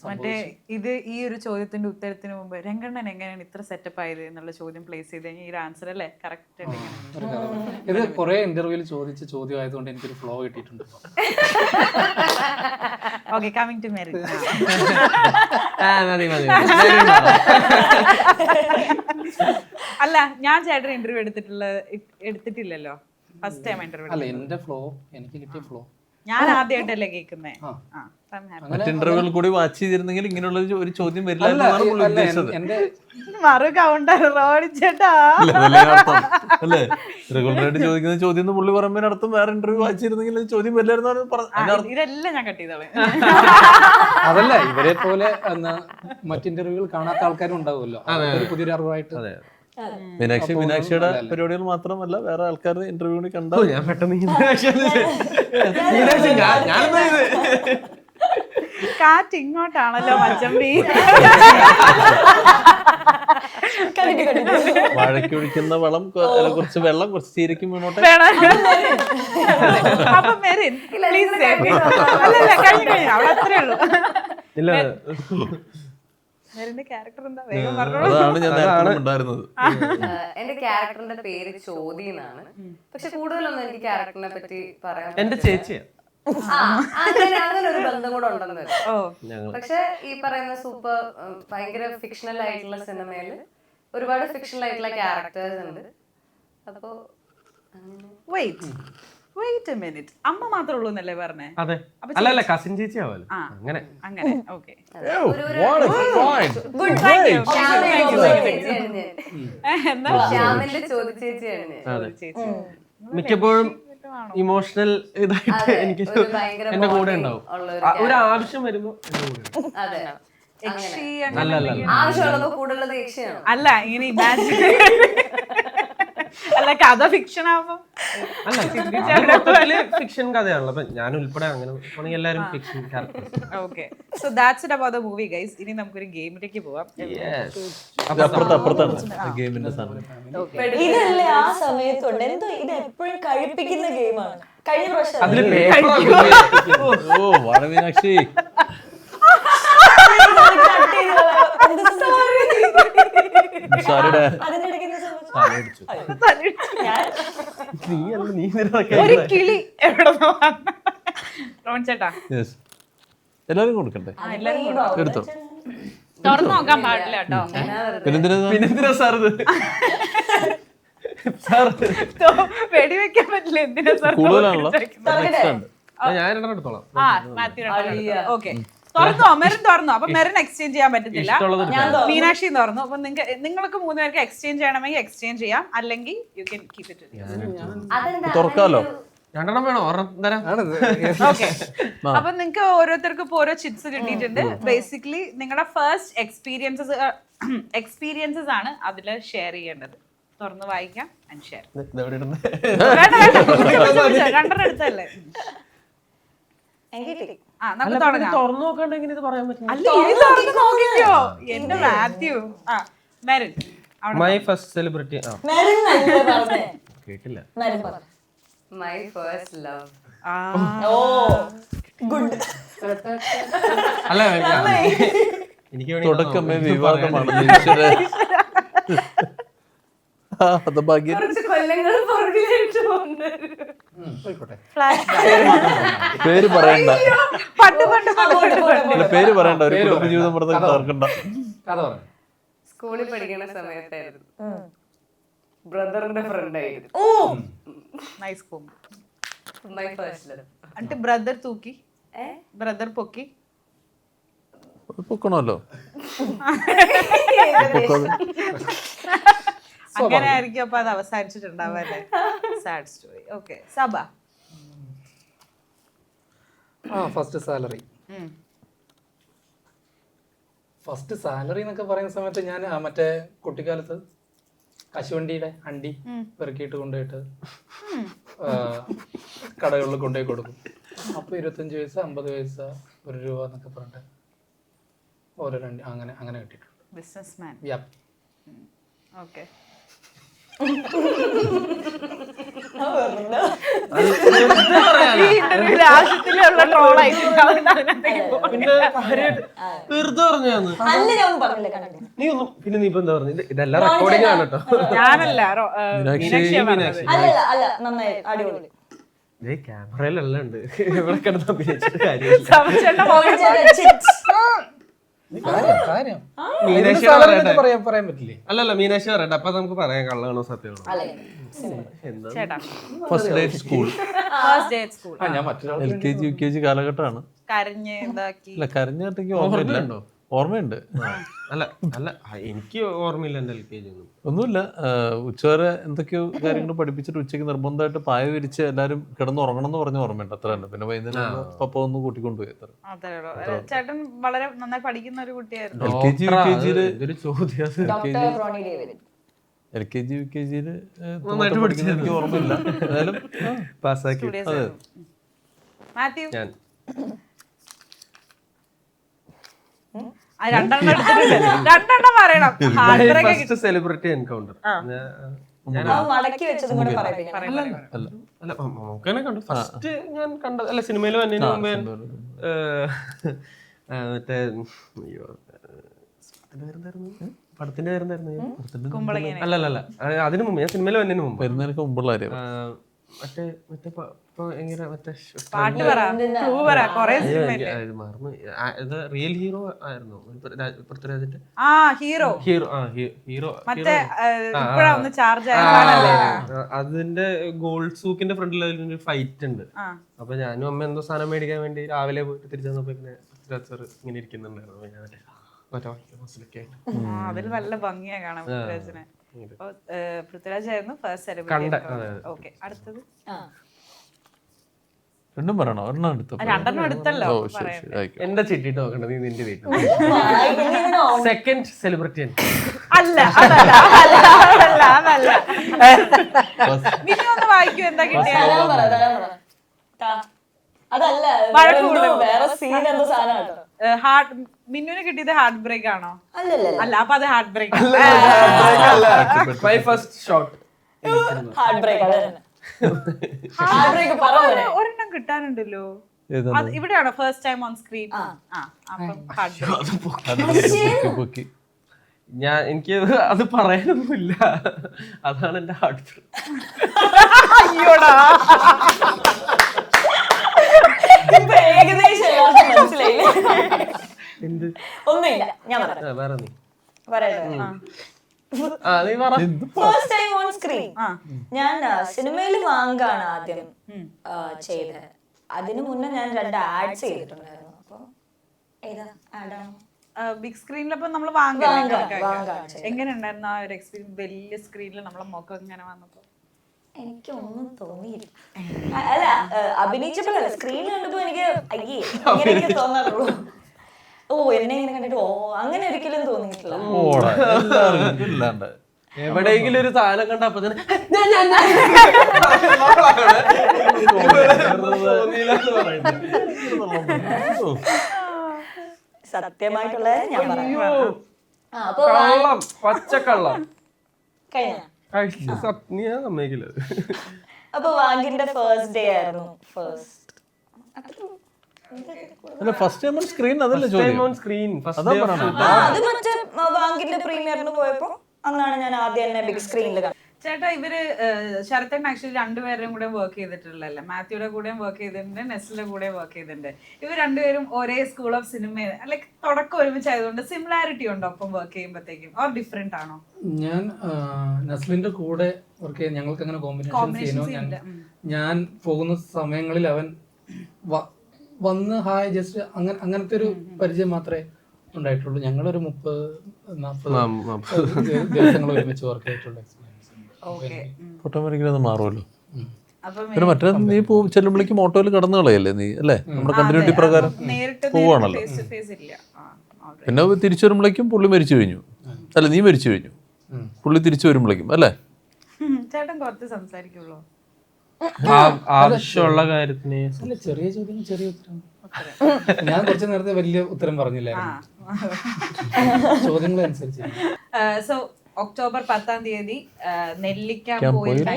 [SPEAKER 3] മറ്റേ ഈ ഒരു ചോദ്യത്തിന്റെ ഉത്തരത്തിന് മുമ്പ് രംഗണ്ണൻ എങ്ങനെയാണ് ഇത്ര സെറ്റപ്പ് ആയത് എന്നുള്ള ചോദ്യം പ്ലേസ് ചെയ്ത് കഴിഞ്ഞാൽ ഈ ആൻസർ അല്ലേ കറക്റ്റ്.
[SPEAKER 6] ഇത് കുറെ ഇന്റർവ്യൂവിൽ ചോദിച്ച ചോദ്യം ആയതുകൊണ്ട് എനിക്കൊരു ഫ്ലോ കിട്ടിയിട്ടുണ്ട്.
[SPEAKER 3] Okay, coming to Merin. അല്ല, ഞാൻ ചേട്ടൻ ഇന്റർവ്യൂ എടുത്തിട്ടില്ലല്ലോ. First time interview.
[SPEAKER 6] അല്ല, എന്റെ ഫ്ലോ എനിക്ക് കിട്ടിയ ഫ്ലോ
[SPEAKER 3] ഞാൻ ആദ്യമായിട്ടല്ലേ കേൾക്കുന്നേ.
[SPEAKER 5] ഇന്റർവ്യൂവിൽ കൂടി വാച്ച് ചെയ്തിരുന്നെങ്കിൽ ഇങ്ങനെയുള്ള ഒരു ചോദ്യം വരില്ല.
[SPEAKER 3] മറു കൗണ്ടർ റോഡിച്ചേട്ടാ
[SPEAKER 5] അല്ലേ? റെഗുലറായിട്ട് ചോദിക്കുന്ന ചോദ്യം പുള്ളി പറയുമ്പോൾ അർത്ഥം വേറെ ഇന്റർവ്യൂ വാച്ച് ചെയ്തിരുന്നെങ്കിൽ ചോദ്യം വരില്ലായിരുന്നു.
[SPEAKER 3] ഇതെല്ലാം ഞാൻ കട്ട് ചെയ്തോളെ.
[SPEAKER 6] അതല്ല, ഇവരെ പോലെ മറ്റു ഇന്റർവ്യൂകൾ കാണാത്ത ആൾക്കാരും ഉണ്ടാവുമല്ലോ. പുതിയൊരു അറിവായിട്ട്
[SPEAKER 5] മീനാക്ഷിയുടെ പരിപാടികൾ മാത്രമല്ല വേറെ ആൾക്കാരുടെ ഇന്റർവ്യൂ കണ്ടോ?
[SPEAKER 4] ഞാൻ പെട്ടെന്ന്
[SPEAKER 3] കാറ്റ് ഇങ്ങോട്ടാണല്ലോ മച്ചമ്പി.
[SPEAKER 5] വാഴയ്ക്കൊഴിക്കുന്ന വളം കുറച്ച് വെള്ളം കുറച്ച് ചീരയ്ക്കും വീണോട്ടെ.
[SPEAKER 3] അപ്പൊ മെറിൻ പ്ലീസ്. അല്ലല്ല, കഴിഞ്ഞു അവിടെ അത്രേ ഉള്ളൂ. മെറിന്റെ ക്യാരക്ടർ എന്താ? വേഗം പറഞ്ഞോളൂ.
[SPEAKER 5] അതാണ് ഞാൻ നേരത്തെ ഉണ്ടായിരുന്നത്.
[SPEAKER 1] എന്റെ ക്യാരക്ടറിന്റെ പേര് ചോദി എന്നാണ്. പക്ഷെ കൂടുതലൊന്നും എനിക്ക് ക്യാരക്ടറിനെ പറ്റി പറയാൻ
[SPEAKER 4] എന്റെ ചേച്ചിയാ.
[SPEAKER 1] അങ്ങനെ ഒരു ബന്ധം കൂടെ ഉണ്ടെന്ന്. പക്ഷെ ഈ പറയുന്ന സൂപ്പർ ഭയങ്കര ഫിക്ഷണൽ ആയിട്ടുള്ള സിനിമയില് ഒരുപാട് ഫിക്ഷണൽ ആയിട്ടുള്ള ക്യാരക്ടേഴ്സ് ഉണ്ട്. അപ്പോ
[SPEAKER 3] വെയിറ്റ് എ മിനിറ്റ്, അമ്മ മാത്രമേ ഉള്ളൂ എന്നല്ലേ പറഞ്ഞേ?
[SPEAKER 4] അതെ, അല്ല കസിൻ ചേച്ചി ആവല്ലോ. അങ്ങനെ
[SPEAKER 3] ഓക്കെ.
[SPEAKER 1] ശ്യാമിന്റെ ചോദി ചേച്ചിയാണ്.
[SPEAKER 4] മിക്കപ്പോഴും ഇമോഷണൽ ഇതായിട്ട് എനിക്ക് എന്റെ കൂടെ ഉണ്ടാവും. ഒരു ആവശ്യം വരുമ്പോ
[SPEAKER 3] അല്ല, ഇങ്ങനെ ഇമാജിൻ അല്ല, കഥ ഫിക്ഷൻ ആവുമ്പോ
[SPEAKER 4] ഫിക്ഷൻ കഥയാണല്ലോ. അപ്പൊ ഞാൻ ഉൾപ്പെടെ അങ്ങനെ എല്ലാരും fiction characters.
[SPEAKER 3] Okay, so that's it about the movie guys. ഇനി നമുക്കൊരു ഗെയിമിലേക്ക് പോവാം.
[SPEAKER 5] ഗെയിമിന്റെ സാധനം
[SPEAKER 2] ഇതല്ലേ ആ സമയത്തുണ്ട്. എന്തോ ഇത് എപ്പോഴും കഴിപ്പിക്കുന്ന ഗെയിമാണ്. കഴിഞ്ഞ പ്രാവശ്യം
[SPEAKER 5] മീനാക്ഷി
[SPEAKER 3] ഒരു കിളി എവിടെ ചേട്ടാ
[SPEAKER 5] എല്ലാരും കൊടുക്കട്ടെ. എടുത്തോ,
[SPEAKER 3] തുറന്നു നോക്കാൻ പാടില്ല കേട്ടോ.
[SPEAKER 5] പിന്നെന്തിനാ സാർ ഇത്?
[SPEAKER 3] വെടിവെക്കാൻ പറ്റില്ല. എന്തിനാ സാർ
[SPEAKER 5] കൂടുതലാണല്ലോ.
[SPEAKER 4] ഞാൻ എടുത്തോളാം.
[SPEAKER 3] ഓക്കെ, തുറന്നോ? മെറിൻ തുറന്നു. അപ്പൊ മെറിൻ എക്സ്ചേഞ്ച് ചെയ്യാൻ പറ്റത്തില്ല. മീനാക്ഷി തുറന്നു. അപ്പൊ നിങ്ങൾക്ക് 3 പേർക്ക് എക്സ്ചേഞ്ച് ചെയ്യണമെങ്കിൽ എക്സ്ചേഞ്ച് ചെയ്യാം, അല്ലെങ്കിൽ യു കെൻ കീപ് ഇറ്റ്.
[SPEAKER 5] തുറക്കാലോ?
[SPEAKER 4] 2 വേണോ?
[SPEAKER 3] ഓക്കെ, അപ്പൊ നിങ്ങൾക്ക് ഓരോരുത്തർക്കും ഇപ്പൊ ഓരോ ചിപ്സ് കിട്ടിയിട്ടുണ്ട്. ബേസിക്കലി നിങ്ങളുടെ ഫസ്റ്റ് എക്സ്പീരിയൻസസ് ആണ് അതിൽ ഷെയർ ചെയ്യേണ്ടത്. തുറന്ന് വായിക്കാം ആൻഡ് ഷെയർ.
[SPEAKER 4] ഇതെവിടെ ഇടുന്നെ?
[SPEAKER 3] രണ്ടെണ്ണം എടുത്തല്ലേ? ആ നമുക്ക് തുടങ്ങാം.
[SPEAKER 4] തുറന്നു നോക്കാണ്ട് എങ്ങനെ ഇത് പറയാൻ പറ്റും?
[SPEAKER 3] അല്ല, ഇത് തുറന്ന് നോക്കിക്കോ. എന്റെ മാത്യു. ആ മെറിൻ.
[SPEAKER 4] My first celebrity. കേട്ടില്ല.
[SPEAKER 1] My first love.
[SPEAKER 4] അല്ല എനിക്ക് വേണ്ടി
[SPEAKER 5] തുടക്കമേ വിവാദമാണ്. ഹതഭാഗ്യൻ.
[SPEAKER 1] കുറച്ച് കൊല്ലങ്ങൾ പുറകിലേക്ക് പോകുന്നത്.
[SPEAKER 5] പേര് പറയണ്ട,
[SPEAKER 3] പണ്ട്
[SPEAKER 5] അല്ല പേര് പറയണ്ട, ഒരു കുടുംബ ജീവിതം പറഞ്ഞ തർക്കണ്ട.
[SPEAKER 6] കഥ പറഞ്ഞു.
[SPEAKER 1] സ്കൂളിൽ പഠിക്കുന്ന സമയത്തായിരുന്നു. ബ്രദറിന്റെ ഫ്രണ്ട് ആയിരുന്നു.
[SPEAKER 3] നൈസ് കോം.
[SPEAKER 1] My first love.
[SPEAKER 3] എന്നിട്ട് ബ്രദർ തൂക്കി, ബ്രദർ പൊക്കി.
[SPEAKER 5] പൊക്കണമല്ലോ.
[SPEAKER 3] അങ്ങനെ ആയിരിക്കും അപ്പൊ അത് അവസാനിച്ചിട്ടുണ്ടാവല്ലേ. Sad story. Okay Saba.
[SPEAKER 6] First salary. First salary എന്നൊക്കെ പറയുന്ന സമയത്ത് ഞാൻ മറ്റേ കുട്ടിക്കാലത്ത് കശുവണ്ടിയുടെ അണ്ടി പെറുക്കിയിട്ട് കൊണ്ടുപോയിട്ട് കടകളിൽ കൊണ്ടുപോയി കൊടുക്കും. അപ്പോൾ 25 പൈസ 50 പൈസ ₹1 എന്നൊക്കെ പറഞ്ഞിട്ട് ഓരോ അണ്ടി അങ്ങനെ അങ്ങനെ കിട്ടിയിട്ടുണ്ട്.
[SPEAKER 3] ബിസിനസ്മാൻ. ഓക്കെ. ആവശ്യത്തിലുള്ള
[SPEAKER 4] വെറുതെ പറഞ്ഞാന്ന്. നീ ഒന്നും പിന്നെ നീ ഇപ്പൊ എന്താ പറഞ്ഞു? ഇതെല്ലാം റെക്കോർഡിംഗ് ആണ് കേട്ടോ.
[SPEAKER 3] ഞാനല്ല
[SPEAKER 4] ക്യാമറയിലെല്ലാം ഉണ്ട്. ഇവിടെ കിടന്ന് അഭിനയിച്ചിട്ട് കാര്യമില്ല. മീനാക്ഷി
[SPEAKER 6] പറയാൻ പറ്റില്ലേ?
[SPEAKER 4] അല്ലല്ല മീനാക്ഷി പറയട്ടെ, അപ്പൊ നമുക്ക് പറയാം കള്ളാണോ സത്യമാണോ.
[SPEAKER 5] First day school.
[SPEAKER 6] ഞാൻ മറ്റൊരാൾ
[SPEAKER 5] LKG UKG കാലഘട്ടമാണ്.
[SPEAKER 3] കരഞ്ഞ് ഇതാക്കി.
[SPEAKER 5] അല്ല കരഞ്ഞിട്ടെങ്കിൽ ഓർമ്മയില്ല. ഓർമ്മയുണ്ട്.
[SPEAKER 4] അല്ല അല്ല എനിക്ക് ഓർമ്മയില്ല എന്റെ LKG ഒന്നും.
[SPEAKER 5] ഒന്നുമില്ല, ഉച്ചവരെ എന്തൊക്കെയോ കാര്യങ്ങൾ പഠിപ്പിച്ചിട്ട് ഉച്ചയ്ക്ക് നിർബന്ധമായിട്ട് പായ വിരിച്ച് എല്ലാവരും കിടന്നുറങ്ങണം എന്ന് പറഞ്ഞ ഓർമ്മയുണ്ട്. അത്ര തന്നെ. പിന്നെ വൈകുന്നേരം പപ്പ ഒന്ന് കൂട്ടിക്കൊണ്ടുപോയി. അത്ര.
[SPEAKER 3] ചേട്ടൻ വളരെ നന്നായി പഠിക്കുന്ന ഒരു കുട്ടിയായിരുന്നു.
[SPEAKER 5] LKG UKG
[SPEAKER 4] ഇതൊരു ചോദ്യം.
[SPEAKER 5] LKG UKG എനിക്ക് ഓർമ്മയില്ല. ഏതായാലും
[SPEAKER 4] പാസ്സാക്കി.
[SPEAKER 3] മാത്യു.
[SPEAKER 4] ഞാൻ
[SPEAKER 3] രണ്ടെണ്ണം പറയണം.
[SPEAKER 4] First celebrity encounter.
[SPEAKER 2] മടക്കി വെച്ചതും കൂടെ പറയിപ്പിക്കണം.
[SPEAKER 4] അല്ല നമുക്കന്നെ കണ്ടു. ഫസ്റ്റ് ഞാൻ കണ്ടത് അല്ല സിനിമയിൽ വന്നതിന് മുമ്പേ മറ്റേ പടത്തിന്റെ പേരെന്തായിരുന്നു? അല്ലല്ല അതിനു മുമ്പ് ഞാൻ സിനിമയിൽ വന്നതിന് മുമ്പ്
[SPEAKER 5] വരുന്നതിനൊക്കെ മുമ്പുള്ള കാര്യം.
[SPEAKER 4] മറ്റേ മറ്റേ എങ്ങനെ മറ്റേ
[SPEAKER 3] പാട്ട് പറ, ക്ലൂ പറ. കൊറേ
[SPEAKER 4] മറന്നു. ഇത് റിയൽ ഹീറോ ആയിരുന്നു പൃഥ്വിരാജിന്റെ.
[SPEAKER 3] ഹീറോ.
[SPEAKER 4] ഹീറോ
[SPEAKER 3] മറ്റേ ഇപ്പഴാ ഒന്ന് ചാർജ് ആയതാണല്ലേ.
[SPEAKER 4] അതിന്റെ ഗോൾഡ് സൂക്കിന്റെ ഫ്രണ്ടിൽ അതിലൊരു ഫൈറ്റ് ഉണ്ട്. അപ്പൊ ഞാനും അമ്മ എന്തോ സാധനം മേടിക്കാൻ വേണ്ടി രാവിലെ പോയിട്ട് തിരിച്ചു വന്നപ്പോ ഇങ്ങനെ പൃഥ്വിരാജ് സാർ ഇങ്ങനെ ഇരിക്കുന്നുണ്ടായിരുന്നു. ഞാൻ
[SPEAKER 3] അതിൽ നല്ല ഭംഗിയാ കാണാൻ പൃഥ്വിരാജിനെ. പൃഥ്വിരാജ് ആയിരുന്നു ഫസ്റ്റ് സെലിബ്രിറ്റി. ഓക്കെ അടുത്തത്.
[SPEAKER 5] രണ്ടും പറയണോ? ഒരെണ്ണം എടുത്തു.
[SPEAKER 3] രണ്ടെണ്ണം എടുത്തല്ലോ.
[SPEAKER 4] എന്റെ ചിട്ടിട്ട് നോക്കണ്ട, നീ നിന്റെ വീട്ടിൽ. സെക്കൻഡ് സെലിബ്രിറ്റി
[SPEAKER 3] അല്ല മിനി ഒന്ന് വായിക്കൂ. എന്താ കിട്ടിയ?
[SPEAKER 2] അതല്ല വേറെ സീൻ എന്തോ സാധനം.
[SPEAKER 3] ഹാർട്ട് മിന്നുവിന് കിട്ടിയത് ഹാർട്ട് ബ്രേക്ക് ആണോ? അല്ല അപ്പൊ അത് heart break.
[SPEAKER 4] My first shot.
[SPEAKER 2] Heart break.
[SPEAKER 3] ഒരെണ്ണം കിട്ടാനുണ്ടല്ലോ. ഇവിടെയാണോ ഫസ്റ്റ് ടൈം ഓൺ സ്ക്രീൻ?
[SPEAKER 4] ഞാൻ എനിക്ക് അത് പറയാനൊന്നുമില്ല. അതാണ് എന്റെ ഹാർട്ട് ബ്രേക്ക്.
[SPEAKER 3] അയ്യോടാ,
[SPEAKER 2] ഏകദേശം മനസ്സിലായില്ലേ? ഒന്നുമില്ല, ഞാൻ
[SPEAKER 4] വേറെ നീ
[SPEAKER 2] ഫസ്റ്റ് ടൈം ഓൺ സ്ക്രീൻ ഞാൻ സിനിമയിൽ വാങ്കാണ് ആദ്യം ചെയ്തത്. അതിനു മുന്നേ ഞാൻ 2 ആഡ്സ് ചെയ്തിട്ടുണ്ടായിരുന്നു. അപ്പൊ ഏതാ ആഡാണ്?
[SPEAKER 3] ബിഗ് സ്ക്രീനിലപ്പോ നമ്മൾ എങ്ങനെ ഉണ്ടായിരുന്നു ആ ഒരു എക്സ്പീരിയൻസ്? വലിയ സ്ക്രീനിൽ നമ്മളെ മുഖം ഇങ്ങനെ വന്നപ്പോ
[SPEAKER 2] എനിക്കൊന്നും തോന്നിയില്ല. അല്ല അഭിനയിച്ചപ്പോഴല്ല, സ്ക്രീനിൽ കണ്ടപ്പോ എനിക്ക് അയ്യേ ഇങ്ങനെയൊക്കെ തോന്നാറുള്ളൂ. എന്നെ ഇങ്ങനെ കണ്ടിട്ട് അങ്ങനെ ഒരിക്കലും തോന്നിയിട്ടില്ല.
[SPEAKER 4] എവിടെയെങ്കിലും ഒരു സാധനം കണ്ട അപ്പൊ തന്നെ
[SPEAKER 2] സത്യമായിട്ടുള്ള ഞാൻ പറയാം. അപ്പൊ
[SPEAKER 4] കള്ളം, പച്ചക്കള്ളം
[SPEAKER 2] കഴിഞ്ഞ
[SPEAKER 4] നീ സമ്മതിക്കില്ല.
[SPEAKER 2] അപ്പൊ വാങ്കിന്റെ ഫസ്റ്റ് ഡേ ആയിരുന്നു.
[SPEAKER 5] അല്ല ഫസ്റ്റ് ടൈം ഓൺ സ്ക്രീൻ അതല്ലേ ചോദ്യം.
[SPEAKER 4] സ്ക്രീൻ
[SPEAKER 5] അതാ പറയണത്.
[SPEAKER 2] അത് മറ്റേ വാങ്കിന്റെ പ്രീമിയറിന് പോയപ്പോ അന്നാണ് ഞാൻ ആദ്യം തന്നെ ബിഗ് സ്ക്രീനിൽ കണ്ടത്.
[SPEAKER 3] ചേട്ടാ ഇവര് ശരത്തേട്ടൻ ആക്ച്വലി രണ്ടുപേരുടെയും കൂടെ വർക്ക് ചെയ്തിട്ടുള്ളല്ലേ, മാത്യുയുടെ കൂടെയും വർക്ക് ചെയ്തിട്ടുണ്ട്, നെസ്ലിന്റെ കൂടെയും വർക്ക് ചെയ്തിട്ടുണ്ട്. ഇവർ രണ്ടുപേരും ഒരേ സ്കൂൾ ഓഫ് സിനിമ, ലൈക്ക് തുടക്കം ഒരുമിച്ചായതുകൊണ്ട് സിമിലാരിറ്റി ഉണ്ടോ ഒപ്പം വർക്ക് ചെയ്യുമ്പോഴത്തേക്കും, ഓർ ഡിഫറെന്റ് ആണോ?
[SPEAKER 6] ഞാൻ നസ്ലിന്റെ കൂടെ വർക്ക് ചെയ്യാൻ ഞങ്ങൾക്ക് അങ്ങനെ കോമ്പിനേഷൻ ചെയ്യുന്നു. ഞാൻ പോകുന്ന സമയങ്ങളിൽ അവൻ വന്ന് ഹായ് ജസ്റ്റ് അങ്ങനത്തെ ഒരു പരിചയം മാത്രമേ ഉണ്ടായിട്ടുള്ളൂ. ഞങ്ങളൊരു 30-40 ദിവസങ്ങൾ ഒരുമിച്ച് വർക്ക് ചെയ്തിട്ടുള്ള എക്സ്പീരിയൻസ്.
[SPEAKER 5] ഓട്ടോമാറ്റിക്കലി മാറുമല്ലോ. പിന്നെ മറ്റേ നീ ചെല്ലുമ്പോഴേക്കും ഓട്ടോയിൽ കടന്നു കളയല്ലേ നീ, അല്ലേ? നമ്മുടെ കണ്ടിന്യൂറ്റി പ്രകാരം പോവാണല്ലോ. പിന്നെ തിരിച്ചു വരുമ്പോഴേക്കും പുള്ളി മരിച്ചു കഴിഞ്ഞു, അല്ല നീ മരിച്ചു കഴിഞ്ഞു, പുള്ളി തിരിച്ചു വരുമ്പോഴേക്കും അല്ലേ?
[SPEAKER 3] ചേട്ടൻ കുറച്ച് സംസാരിക്കുള്ളൂ.
[SPEAKER 4] ആവശ്യമുള്ള കാര്യത്തിന്
[SPEAKER 6] അല്ല, ചെറിയ ചോദ്യം ചെറിയ ഉത്തരം. ഞാൻ കുറച്ച് നേരത്തെ വലിയ ഉത്തരം പറഞ്ഞില്ലായിരുന്നു, ചോദ്യങ്ങൾ അനുസരിച്ച്.
[SPEAKER 3] സോ ഒക്ടോബർ 10 നെല്ലിക്ക പോയിന്റ്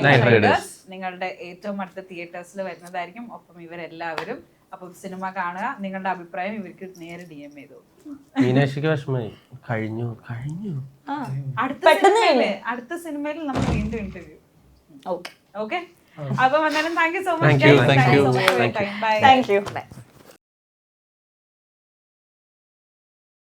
[SPEAKER 3] നിങ്ങളുടെ ഏറ്റവും അടുത്ത തിയേറ്റേഴ്സിൽ വരുന്നതായിരിക്കും. ഒപ്പം ഇവരെല്ലാവരും അപ്പം സിനിമ കാണുക, നിങ്ങളുടെ അഭിപ്രായം ഇവർക്ക് നേരെ DM ചെയ്തു.
[SPEAKER 4] മീനാക്ഷിക്ക് വിഷമായി കഴിഞ്ഞു.
[SPEAKER 3] അടുത്ത സിനിമയിൽ നമ്മൾ വീണ്ടും ഇന്റർവ്യൂ.
[SPEAKER 2] ഓക്കെ
[SPEAKER 3] ഓക്കെ, അപ്പൊ വന്നാലും thank you so much.
[SPEAKER 5] Thank you.
[SPEAKER 3] Bye.
[SPEAKER 2] Thank U.